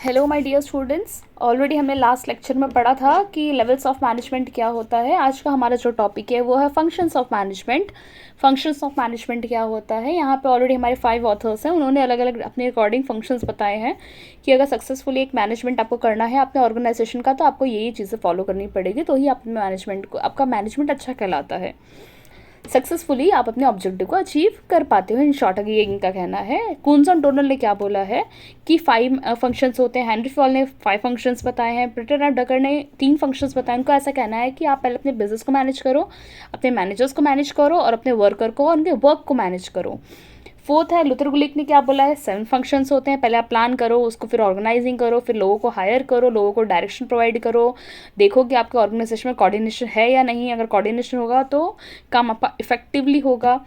Hello my dear students. Already हमने last lecture में पढ़ा था कि लेवल्स ऑफ मैनेजमेंट क्या होता है। आज का हमारा जो टॉपिक है वो है functions of management. Functions of management क्या होता है, यहाँ पे ऑलरेडी हमारे 5 ऑथर्स हैं, उन्होंने अलग अलग अपने अकॉर्डिंग फंक्शंस बताए हैं कि अगर सक्सेसफुली एक मैनेजमेंट आपको करना है अपने ऑर्गेनाइजेशन का, तो आपको यही चीज़ें फॉलो करनी पड़ेगी, तो ही अपने मैनेजमेंट को आपका मैनेजमेंट अच्छा कहलाता है। सक्सेसफुली आप अपने ऑब्जेक्टिव को अचीव कर पाते हो। इन शॉर्ट अगर ये इनका कहना है। कून्स और डोनल ने क्या बोला है कि 5 फंक्शंस होते हैं। हेनरी फॉल ने 5 फंक्शंस बताए हैं। पीटर एफ डकर ने 3 फंक्शंस बताए। उनका ऐसा कहना है कि आप पहले अपने बिजनेस को मैनेज करो, अपने मैनेजर्स को मैनेज करो और अपने वर्कर को और उनके वर्क को मैनेज करो। फोर्थ है, लुथर गुलिक ने क्या बोला है, 7 फंक्शंस होते हैं। पहले आप प्लान करो, उसको फिर ऑर्गेनाइजिंग करो, फिर लोगों को हायर करो, लोगों को डायरेक्शन प्रोवाइड करो, देखो कि आपके ऑर्गेनाइजेशन में कोऑर्डिनेशन है या नहीं। अगर कोऑर्डिनेशन होगा तो काम आपका इफेक्टिवली होगा।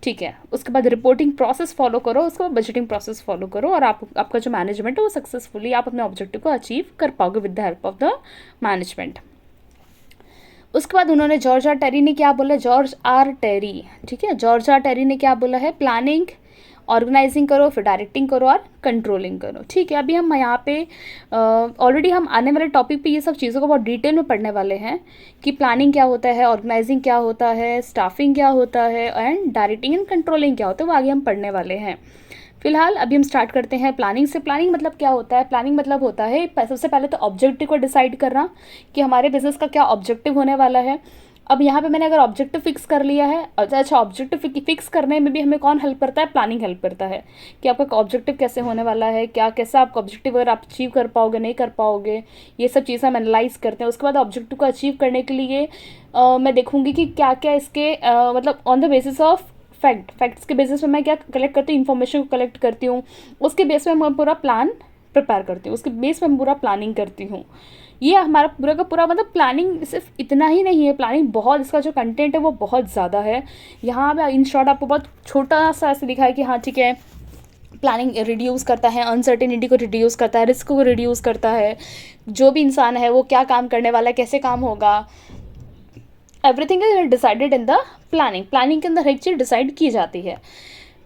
ठीक है, उसके बाद रिपोर्टिंग प्रोसेस फॉलो करो, उसके बाद बजटिंग प्रोसेस फॉलो करो और आपका जो मैनेजमेंट है वो सक्सेसफुली आप अपने ऑब्जेक्टिव को अचीव कर पाओगे with the help of the management. उसके बाद उन्होंने जॉर्ज आर टेरी ने क्या बोला, जॉर्ज आर टेरी, ठीक है, जॉर्ज आर टेरी ने क्या बोला है, प्लानिंग, ऑर्गेनाइजिंग करो, फिर डायरेक्टिंग करो और कंट्रोलिंग करो। ठीक है, अभी हम यहाँ पे ऑलरेडी हम आने वाले टॉपिक पे ये सब चीज़ों को बहुत डिटेल में पढ़ने वाले हैं कि प्लानिंग क्या होता है, ऑर्गेनाइजिंग क्या होता है, स्टाफिंग क्या होता है एंड डायरेक्टिंग एंड कंट्रोलिंग क्या होता है, वो आगे हम पढ़ने वाले हैं। फिलहाल अभी हम स्टार्ट करते हैं प्लानिंग से। प्लानिंग मतलब क्या होता है, प्लानिंग मतलब होता है सबसे पहले तो ऑब्जेक्टिव को डिसाइड करना कि हमारे बिजनेस का क्या ऑब्जेक्टिव होने वाला है। अब यहाँ पे मैंने अगर ऑब्जेक्टिव फिक्स कर लिया है, अच्छा ऑब्जेक्टिव फिक्स करने में भी हमें कौन हेल्प करता है, प्लानिंग हेल्प करता है कि आपका ऑब्जेक्टिव कैसे होने वाला है, क्या कैसा आपका ऑब्जेक्टिव अगर आप अचीव कर पाओगे नहीं कर पाओगे, ये सब चीज़ें हम एनालाइज करते हैं। उसके बाद ऑब्जेक्टिव को अचीव करने के लिए मैं देखूंगी कि क्या क्या इसके मतलब on the basis of facts के बेसिस पे मैं क्या कलेक्ट करती हूँ, इन्फॉर्मेशन को कलेक्ट करती हूँ, उसके बेस पे मैं पूरा प्लान प्रिपेयर करती हूँ, उसके बेस पे मैं पूरा प्लानिंग करती हूँ। ये हमारा पूरा का पूरा मतलब प्लानिंग सिर्फ इतना ही नहीं है, प्लानिंग बहुत, इसका जो कंटेंट है वो बहुत ज़्यादा है। यहाँ पे इन शॉर्ट आपको बहुत छोटा सा ऐसे दिखा है कि हाँ ठीक है, प्लानिंग रिड्यूस करता है, अनसर्टेनिटी को रिड्यूस करता है, रिस्क को रिड्यूस करता है, जो भी इंसान है वो क्या काम करने वाला है, कैसे काम होगा, everything is decided in the planning. Planning के अंदर हर एक चीज़ डिसाइड की जाती है।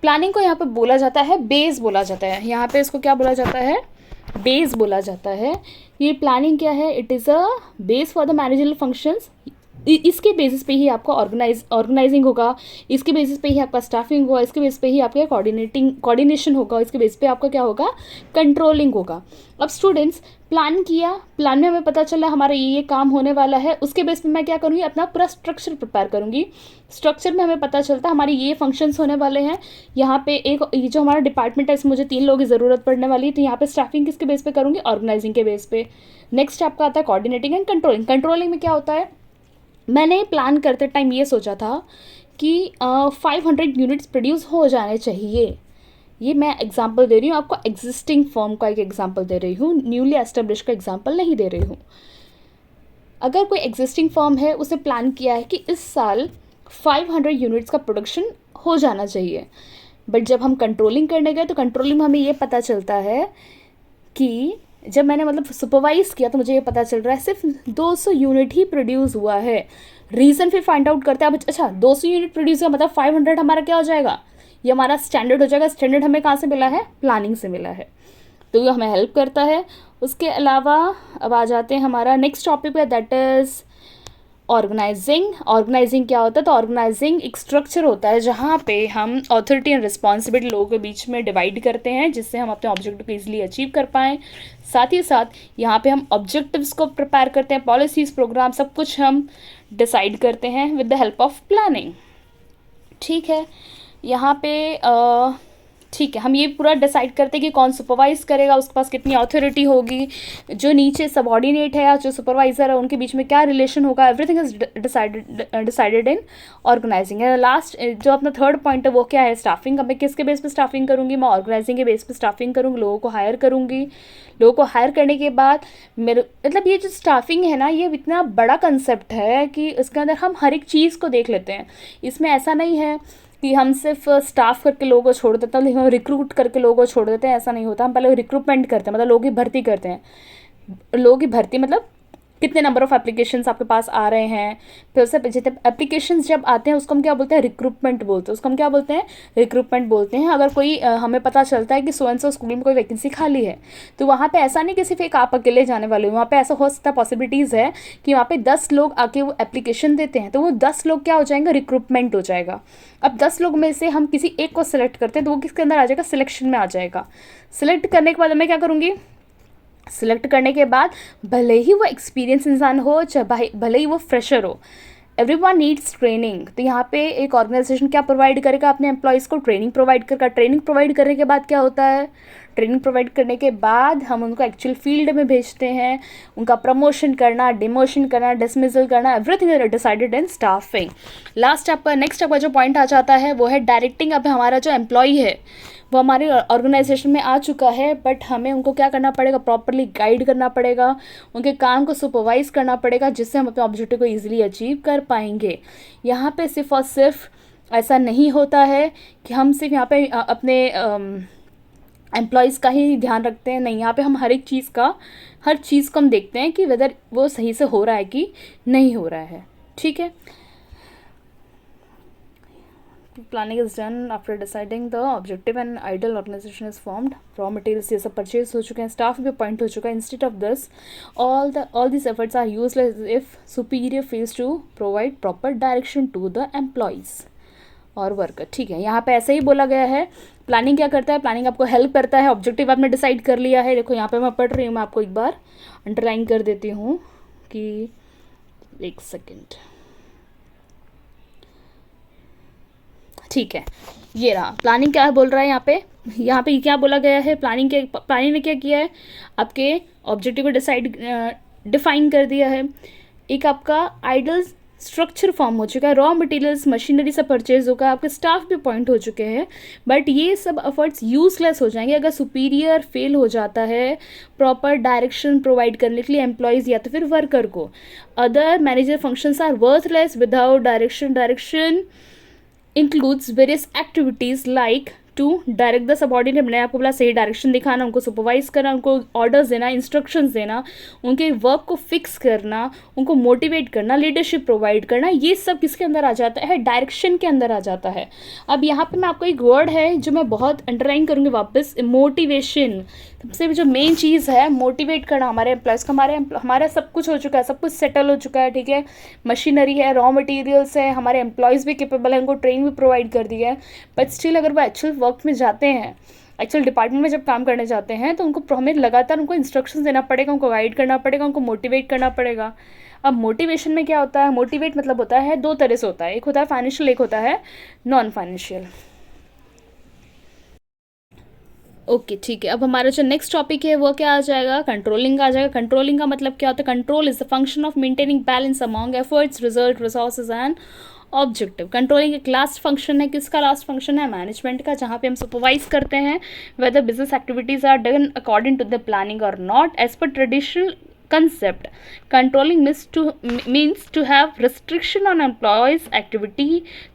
प्लानिंग को यहाँ पे बोला जाता है बेस बोला जाता है, यहाँ पे इसको क्या बोला जाता है, बेस बोला जाता है। ये प्लानिंग क्या है, it is a base for the managerial functions. इसके बेसिस पे ही आपका ऑर्गेनाइजिंग होगा, इसके बेसिस पे ही आपका स्टाफिंग होगा, इसके बेसिस पे ही आपका कोऑर्डिनेशन होगा, इसके बेसिस पे आपका क्या होगा, कंट्रोलिंग होगा। अब स्टूडेंट्स, प्लान किया, प्लान में हमें पता चला हमारा ये काम होने वाला है, उसके बेस पे मैं क्या करूँगी, अपना पूरा स्ट्रक्चर प्रिपेयर करूँगी। स्ट्रक्चर में हमें पता चलता है हमारे ये फंक्शंस होने वाले हैं। यहाँ पे एक ये जो हमारा डिपार्टमेंट है इसमें मुझे 3 लोगों की ज़रूरत पड़ने वाली है, तो यहाँ पे स्टाफिंग किसके बेस पे करूँगी, ऑर्गेनाइजिंग के बेस पे। नेक्स्ट आपका आता है कोऑर्डिनेटिंग एंड कंट्रोलिंग। कंट्रोलिंग में क्या होता है, मैंने प्लान करते टाइम ये सोचा था कि 500 यूनिट्स प्रोड्यूस हो जाने चाहिए। ये मैं एग्जांपल दे रही हूँ आपको, एग्जिस्टिंग फॉर्म का एक एग्जांपल दे रही हूँ, न्यूली एस्टेब्लिश का एग्जांपल नहीं दे रही हूँ। अगर कोई एग्जिस्टिंग फॉर्म है, उसे प्लान किया है कि इस साल 500 यूनिट्स का प्रोडक्शन हो जाना चाहिए, बट जब हम कंट्रोलिंग करने गए तो कंट्रोलिंग में हमें ये पता चलता है कि जब मैंने मतलब सुपरवाइज़ किया तो मुझे ये पता चल रहा है सिर्फ 200 यूनिट ही प्रोड्यूस हुआ है। रीज़न फिर फाइंड आउट करते हैं। अब अच्छा 200 यूनिट प्रोड्यूस हुआ मतलब 500 हमारा क्या हो जाएगा, ये हमारा स्टैंडर्ड हो जाएगा। स्टैंडर्ड हमें कहाँ से मिला है, प्लानिंग से मिला है, तो ये हमें हेल्प करता है। उसके अलावा अब आ जाते हैं हमारा नेक्स्ट टॉपिक पे, दैट इज़ ऑर्गेनाइजिंग। ऑर्गेनाइजिंग क्या होता है, तो ऑर्गेनाइजिंग एक स्ट्रक्चर होता है जहाँ पे हम अथॉरिटी एंड रिस्पॉन्सिबिलिटी लोगों के बीच में डिवाइड करते हैं, जिससे हम अपने ऑब्जेक्टिव को ईजिली अचीव कर पाएँ। साथ ही साथ यहाँ पे हम ऑब्जेक्टिव्स को प्रिपेयर करते हैं, पॉलिसीज़, प्रोग्राम, सब कुछ हम डिसाइड करते हैं with the help of planning. ठीक है, यहाँ पे ठीक है, हम ये पूरा डिसाइड करते हैं कि कौन सुपरवाइज करेगा, उसके पास कितनी अथॉरिटी होगी, जो नीचे सबऑर्डिनेट है या जो सुपरवाइजर है उनके बीच में क्या रिलेशन होगा, everything is decided in organising. Last जो अपना थर्ड पॉइंट है वो क्या है, स्टाफिंग। अब मैं किसके बेस पे स्टाफिंग करूँगी, मैं ऑर्गेनाइजिंग के बेस पे स्टाफिंग करूँगी, लोगों को हायर करूँगी। लोगों को हायर करने के बाद मेरे मतलब ये जो स्टाफिंग है ना, ये इतना बड़ा कंसेप्ट है कि इसके अंदर हम हर एक चीज़ को देख लेते हैं। इसमें ऐसा नहीं है कि हम सिर्फ स्टाफ करके लोगों को छोड़ देते हैं, लेकिन हम रिक्रूट करके लोगों को छोड़ देते हैं, ऐसा नहीं होता। हम पहले रिक्रूटमेंट करते हैं, मतलब लोगों की भर्ती करते हैं। लोगों की भर्ती मतलब कितने नंबर ऑफ़ एप्लीकेशंस आपके पास आ रहे हैं। फिर उससे जितने एप्लीकेशंस जब आते हैं उसको हम क्या बोलते हैं, रिक्रूटमेंट बोलते हैं, उसको हम क्या बोलते हैं, रिक्रूटमेंट बोलते हैं। अगर कोई हमें पता चलता है कि सो एंड सो स्कूल में कोई वैकेंसी खाली है, तो वहाँ पे ऐसा नहीं कि सिर्फ एक आप अकेले जाने वाले हो, वहाँ पे ऐसा हो सकता है, पॉसिबिलिटीज़ है कि वहाँ पे 10 लोग आके वो एप्लीकेशन देते हैं, तो वो 10 लोग क्या हो जाएंगे, रिक्रूटमेंट हो जाएगा। अब 10 लोग में से हम किसी एक को सिलेक्ट करते हैं तो वो किसके अंदर आ जाएगा, सिलेक्शन में आ जाएगा। सिलेक्ट करने के बाद मैं क्या करूँगी, सिलेक्ट करने के बाद भले ही वो एक्सपीरियंस इंसान हो, चाहे भले ही वो फ्रेशर हो, एवरीवन नीड्स ट्रेनिंग। तो यहाँ पे एक ऑर्गेनाइजेशन क्या प्रोवाइड करेगा, अपने एम्प्लॉयज़ को ट्रेनिंग प्रोवाइड करेगा। ट्रेनिंग प्रोवाइड करने के बाद क्या होता है, ट्रेनिंग प्रोवाइड करने के बाद हम उनको एक्चुअल फील्ड में भेजते हैं। उनका प्रमोशन करना, डिमोशन करना, डिसमिसल करना, everything is decided in staffing. Last आपका नेक्स्ट आपका जो पॉइंट आ जाता है वो है डायरेक्टिंग। अब हमारा जो एम्प्लॉय है वो हमारे ऑर्गेनाइजेशन में आ चुका है, बट हमें उनको क्या करना पड़ेगा, प्रॉपरली गाइड करना पड़ेगा, उनके काम को सुपरवाइज करना पड़ेगा, जिससे हम अपने ऑब्जेक्टिव को ईजिली अचीव कर पाएंगे। यहाँ पे सिर्फ और सिर्फ ऐसा नहीं होता है कि हम सिर्फ यहाँ पे अपने एम्प्लॉयज़ का ही ध्यान रखते हैं, नहीं, यहाँ पे हम हर चीज़ को हम देखते हैं कि वेदर वो सही से हो रहा है कि नहीं हो रहा है। ठीक है, planning is done after deciding the objective and ideal organisation is formed. Raw materials ये सब परचेज हो चुके हैं, स्टाफ भी अपॉइंट हो चुका है। Instead of this all this efforts are useless if superior fails to provide proper direction to the employees और वर्कर। ठीक है, यहाँ पे ऐसे ही बोला गया है। प्लानिंग क्या करता है, प्लानिंग आपको हेल्प करता है। ऑब्जेक्टिव आपने डिसाइड कर लिया है, देखो यहाँ पे मैं पढ़ रही हूँ, मैं आपको एक बार अंडरलाइन कर देती हूँ कि एक सेकेंड। ठीक है, ये रहा प्लानिंग क्या बोल रहा है यहाँ पे क्या बोला गया है। प्लानिंग ने क्या किया है, आपके ऑब्जेक्टिव को डिफाइन कर दिया है। एक आपका आइडल स्ट्रक्चर फॉर्म हो चुका है, रॉ मटेरियल्स मशीनरी से परचेज होगा, आपके स्टाफ भी अपॉइंट हो चुके हैं, बट ये सब एफर्ट्स यूजलेस हो जाएंगे अगर सुपीरियर फेल हो जाता है प्रॉपर डायरेक्शन प्रोवाइड करने के लिए एम्प्लॉयज़ या तो फिर वर्कर को। Other manager functions are worthless without direction includes various activities like to direct the subordinate. मैंने आपको बोला सही डायरेक्शन दिखाना, उनको सुपरवाइज करना, उनको ऑर्डर्स देना, इंस्ट्रक्शंस देना, उनके वर्क को फिक्स करना, उनको मोटिवेट करना, लीडरशिप प्रोवाइड करना, ये सब किसके अंदर आ जाता है, डायरेक्शन के अंदर आ जाता है। अब यहाँ पे मैं आपको एक वर्ड है जो मैं बहुत अंडरलाइन करूँगी वापस, मोटिवेशन। सबसे जो मेन चीज़ है मोटिवेट करना हमारे एम्प्लॉयज़ का। हमारा सब कुछ हो चुका है, सब कुछ सेटल हो चुका है, ठीक है, मशीनरी है, रॉ मटेरियल्स है, हमारे एम्प्लॉयज़ भी कैपेबल है, उनको ट्रेनिंग भी प्रोवाइड कर दी है, बट स्टिल अगर वो एक्चुअल वर्क में जाते हैं, एक्चुअल डिपार्टमेंट में जब काम करने जाते हैं, तो उनको हमें लगातार उनको इंस्ट्रक्शंस देना पड़ेगा, उनको गाइड करना पड़ेगा, उनको मोटिवेट करना पड़ेगा। अब मोटिवेशन में क्या होता है, मोटिवेट मतलब होता है दो तरह से होता है, एक होता है फाइनेंशियल, एक होता है नॉन फाइनेंशियल। ओके ठीक है, अब हमारा जो नेक्स्ट टॉपिक है वो क्या आ जाएगा, कंट्रोलिंग आ जाएगा। कंट्रोलिंग का मतलब क्या होता है, control is the function of maintaining balance among efforts, result, resources and objective. Controlling एक लास्ट फंक्शन है, किसका लास्ट फंक्शन है, मैनेजमेंट का, जहाँ पे हम सुपरवाइज करते हैं whether business activities are done according to the planning और not as per traditional concept. Controlling means to have restriction on employees' activity,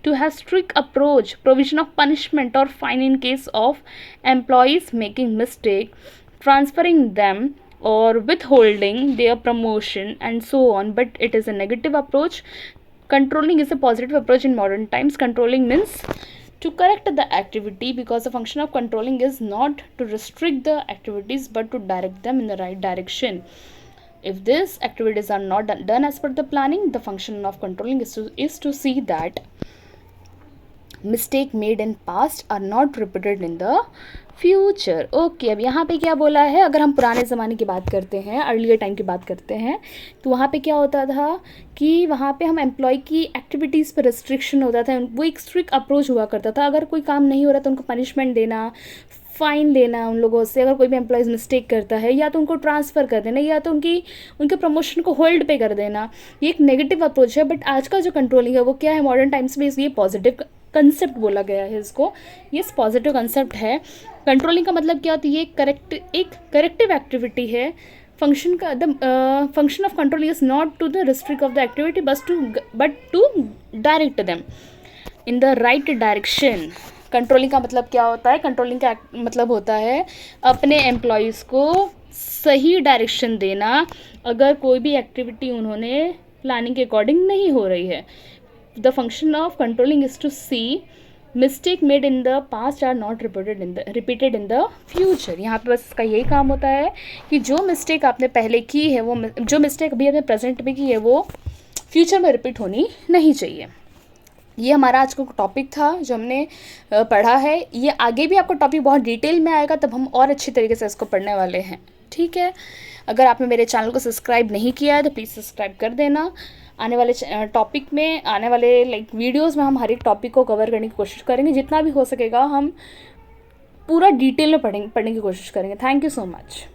to have strict approach, provision of punishment or fine in case of employees making mistake, transferring them or withholding their promotion and so on, but it is a negative approach. Controlling is a positive approach in modern times. Controlling means to correct the activity, because the function of controlling is not to restrict the activities but to direct them in the right direction. If these activities are not done as per the planning, the function of controlling is to see that mistake made in past are not repeated in the future. Okay, अब यहाँ पे क्या बोला है, अगर हम पुराने ज़माने की बात करते हैं, अर्लियर टाइम की बात करते हैं, तो वहाँ पे क्या होता था कि वहाँ पे हम एम्प्लॉय की एक्टिविटीज़ पर रिस्ट्रिक्शन होता था, वो एक स्ट्रिक्ट अप्रोच हुआ करता था। अगर कोई काम नहीं हो रहा तो उनको पनिशमेंट देना, फ़ाइन लेना उन लोगों से, अगर कोई भी एम्प्लॉयज़ मिस्टेक करता है या तो उनको ट्रांसफ़र कर देना या तो उनके प्रमोशन को होल्ड पे कर देना, ये एक नेगेटिव अप्रोच है। बट आज का जो कंट्रोलिंग है वो क्या है, मॉडर्न टाइम्स में ये पॉजिटिव कंसेप्ट बोला गया है इसको, ये पॉजिटिव कंसेप्ट है। कंट्रोलिंग का मतलब क्या होती है, एक करेक्टिव एक्टिविटी है। फंक्शन का function of controlling is not to the restrict of the activity but to direct them in the right direction. Controlling का मतलब क्या होता है, कंट्रोलिंग का मतलब होता है अपने एम्प्लॉयज़ को सही डायरेक्शन देना अगर कोई भी एक्टिविटी उन्होंने प्लानिंग के अकॉर्डिंग नहीं हो रही है। The function of controlling is to see mistake made in the past are not repeated in the future. यहाँ पे बस इसका यही काम होता है कि जो मिस्टेक आपने पहले की है, वो जो मिस्टेक अभी आपने प्रेजेंट में की है, वो फ्यूचर में रिपीट होनी नहीं चाहिए। ये हमारा आज का टॉपिक था जो हमने पढ़ा है। ये आगे भी आपको टॉपिक बहुत डिटेल में आएगा, तब हम और अच्छी तरीके से इसको पढ़ने वाले हैं। ठीक है, अगर आपने मेरे चैनल को सब्सक्राइब नहीं किया है तो प्लीज़ सब्सक्राइब कर देना। आने वाले टॉपिक में, आने वाले वीडियोस में हम हर एक टॉपिक को कवर करने की कोशिश करेंगे। जितना भी हो सकेगा हम पूरा डिटेल में पढ़ने की कोशिश करेंगे। Thank you so much.